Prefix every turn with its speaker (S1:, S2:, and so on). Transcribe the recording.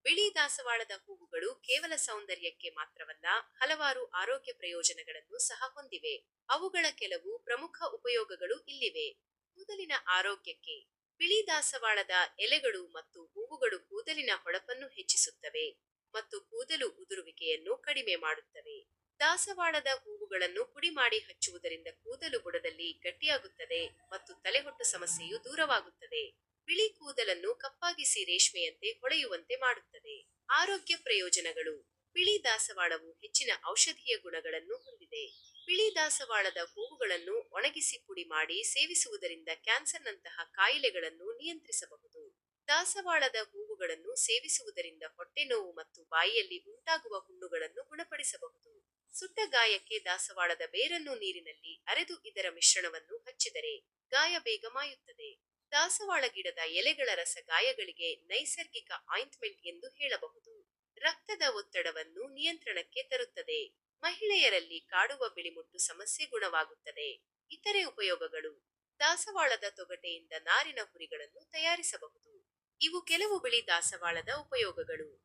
S1: ಬಿಳಿ ದಾಸವಾಳದ ಹೂವುಗಳು ಕೇವಲ ಸೌಂದರ್ಯಕ್ಕೆ ಮಾತ್ರವಲ್ಲ, ಹಲವಾರು ಆರೋಗ್ಯ ಪ್ರಯೋಜನಗಳನ್ನು ಸಹ ಹೊಂದಿವೆ. ಅವುಗಳ ಕೆಲವು ಪ್ರಮುಖ ಉಪಯೋಗಗಳು ಇಲ್ಲಿವೆ. ಕೂದಲಿನ ಆರೋಗ್ಯಕ್ಕೆ ಬಿಳಿ ದಾಸವಾಳದ ಎಲೆಗಳು ಮತ್ತು ಹೂವುಗಳು ಕೂದಲಿನ ಹೊಳಪನ್ನು ಹೆಚ್ಚಿಸುತ್ತವೆ ಮತ್ತು ಕೂದಲು ಉದುರುವಿಕೆಯನ್ನು ಕಡಿಮೆ ಮಾಡುತ್ತವೆ. ದಾಸವಾಳದ ಹೂವುಗಳನ್ನು ಪುಡಿ ಮಾಡಿ ಹಚ್ಚುವುದರಿಂದ ಕೂದಲು ಬುಡದಲ್ಲಿ ಗಟ್ಟಿಯಾಗುತ್ತದೆ ಮತ್ತು ತಲೆಹೊಟ್ಟು ಸಮಸ್ಯೆಯು ದೂರವಾಗುತ್ತದೆ. ಬಿಳಿ ಕೂದಲನ್ನು ಕಪ್ಪಾಗಿಸಿ ರೇಷ್ಮೆಯಂತೆ ಹೊಳೆಯುವಂತೆ ಮಾಡುತ್ತದೆ. ಆರೋಗ್ಯ ಪ್ರಯೋಜನಗಳು. ಬಿಳಿ ದಾಸವಾಳವು ಹೆಚ್ಚಿನ ಔಷಧೀಯ ಗುಣಗಳನ್ನು ಹೊಂದಿದೆ. ಬಿಳಿ ದಾಸವಾಳದ ಹೂವುಗಳನ್ನು ಒಣಗಿಸಿ ಪುಡಿ ಮಾಡಿ ಸೇವಿಸುವುದರಿಂದ ಕ್ಯಾನ್ಸರ್ನಂತಹ ಕಾಯಿಲೆಗಳನ್ನು ನಿಯಂತ್ರಿಸಬಹುದು. ದಾಸವಾಳದ ಹೂವುಗಳನ್ನು ಸೇವಿಸುವುದರಿಂದ ಹೊಟ್ಟೆನೋವು ಮತ್ತು ಬಾಯಿಯಲ್ಲಿ ಉಂಟಾಗುವ ಹುಣ್ಣುಗಳನ್ನು ಗುಣಪಡಿಸಬಹುದು. ಸುಟ್ಟ ಗಾಯಕ್ಕೆ ದಾಸವಾಳದ ಬೇರನ್ನು ನೀರಿನಲ್ಲಿ ಅರೆದು ಇದರ ಮಿಶ್ರಣವನ್ನು ಹಚ್ಚಿದರೆ ಗಾಯ ಬೇಗ ಮಾಯುತ್ತದೆ. ದಾಸವಾಳ ಗಿಡದ ಎಲೆಗಳ ರಸ ಗಾಯಗಳಿಗೆ ನೈಸರ್ಗಿಕ ಆಯಿಂಟ್ಮೆಂಟ್ ಎಂದು ಹೇಳಬಹುದು. ರಕ್ತದ ಒತ್ತಡವನ್ನು ನಿಯಂತ್ರಣಕ್ಕೆ ತರುತ್ತದೆ. ಮಹಿಳೆಯರಲ್ಲಿ ಕಾಡುವ ಬಿಳಿಮುಟ್ಟು ಸಮಸ್ಯೆ ಗುಣವಾಗುತ್ತದೆ. ಇತರೆ ಉಪಯೋಗಗಳು. ದಾಸವಾಳದ ತೊಗಟೆಯಿಂದ ನಾರಿನ ಹುರಿಗಳನ್ನು ತಯಾರಿಸಬಹುದು. ಇವು ಕೆಲವು ಬಿಳಿ ದಾಸವಾಳದ ಉಪಯೋಗಗಳು.